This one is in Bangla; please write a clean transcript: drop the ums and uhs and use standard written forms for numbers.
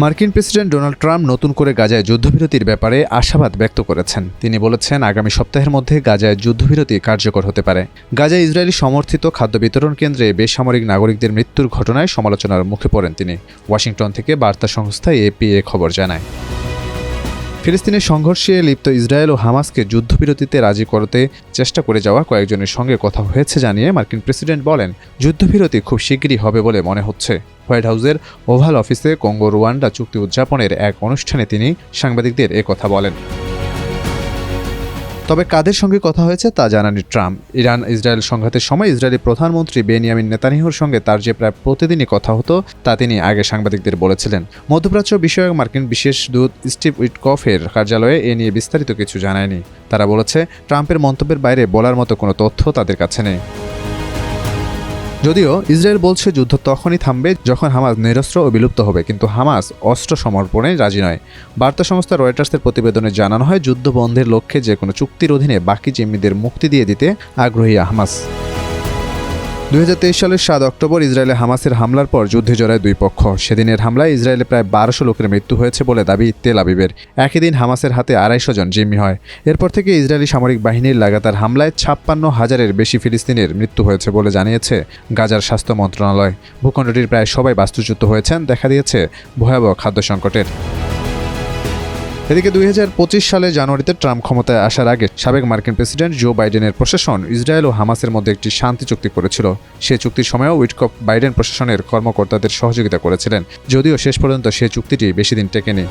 মার্কিন প্রেসিডেন্ট ডোনাল্ড ট্রাম্প নতুন করে গাজায় যুদ্ধবিরতির ব্যাপারে আশাবাদ ব্যক্ত করেছেন। তিনি বলেছেন, আগামী সপ্তাহের মধ্যে গাজায় যুদ্ধবিরতি কার্যকর হতে পারে। গাজায় ইসরায়েলি সমর্থিত খাদ্য বিতরণ কেন্দ্রে বেসামরিক নাগরিকদের মৃত্যুর ঘটনায় সমালোচনার মুখে পড়েন তিনি। ওয়াশিংটন থেকে বার্তা সংস্থা এপি এ খবর জানায়। ফিলিস্তিনের সংঘর্ষে লিপ্ত ইসরায়েল ও হামাসকে যুদ্ধবিরতিতে রাজি করতে চেষ্টা করে যাওয়া কয়েকজনের সঙ্গে কথা হয়েছে জানিয়ে মার্কিন প্রেসিডেন্ট বলেন, যুদ্ধবিরতি খুব শিগগিরই হবে বলে মনে হচ্ছে। হোয়াইট হাউসের ওভাল অফিসে কঙ্গো রুয়ান্ডা চুক্তি উদযাপনের এক অনুষ্ঠানে তিনি সাংবাদিকদের কথা বলেন। তবে কাদের সঙ্গে কথা হয়েছে তা জানাননি ট্রাম্প। ইরান ইসরায়েল সংঘাতের সময় ইসরায়েলি প্রধানমন্ত্রী বেনিয়ামিন নেতানিয়াহুর সঙ্গে তার যে প্রায় প্রতিদিনই কথা হতো তা তিনি আগে সাংবাদিকদের বলেছিলেন। মধ্যপ্রাচ্য বিষয়ক মার্কিন বিশেষ দূত স্টিভ উইটকফের কার্যালয়ে এ নিয়ে বিস্তারিত কিছু জানায়নি। তারা বলেছে, ট্রাম্পের মন্তব্যের বাইরে বলার মতো কোনো তথ্য তাদের কাছে নেই। যদিও ইসরায়েল বলছে যুদ্ধ তখনই থামবে যখন হামাস নিরস্ত্র ও বিলুপ্ত হবে, কিন্তু হামাস অস্ত্র সমর্পণে রাজি নয়। বার্তা সংস্থা রয়টার্সের প্রতিবেদনে জানানো হয়, যুদ্ধ বন্ধের লক্ষ্যে যে কোনো চুক্তির অধীনে বাকি জিম্মিদের মুক্তি দিয়ে দিতে আগ্রহী হামাস। 2023 সালের 7 অক্টোবর ইসরায়েলে হামাসের হামলার পর যুদ্ধে জড়ায় দুই পক্ষ। সেদিনের হামলায় ইসরায়েলে প্রায় 1200 লোকের মৃত্যু হয়েছে বলে দাবি তেল আবিবের। একই দিন হামাসের হাতে 250 জন জিম্মি হয়। এরপর থেকে ইসরায়েলি সামরিক বাহিনীর লাগাতার হামলায় 56,000-এর বেশি ফিলিস্তিনের মৃত্যু হয়েছে বলে জানিয়েছে গাজার স্বাস্থ্য মন্ত্রণালয়। ভূখণ্ডটির প্রায় সবাই বাস্তুচ্যুত হয়েছেন। দেখা দিয়েছে ভয়াবহ খাদ্য সংকটের। এদিকে 2025 সালে জানুয়ারিতে ট্রাম্প ক্ষমতায় আসার আগে সাবেক মার্কিন প্রেসিডেন্ট জো বাইডেনের প্রশাসন ইসরায়েল ও হামাসের মধ্যে একটি শান্তি চুক্তি করেছিল। সে চুক্তির সময়ও উইটকফ বাইডেন প্রশাসনের কর্মকর্তাদের সহযোগিতা করেছিলেন, যদিও শেষ পর্যন্ত সে চুক্তিটি বেশি দিন টেকেনি।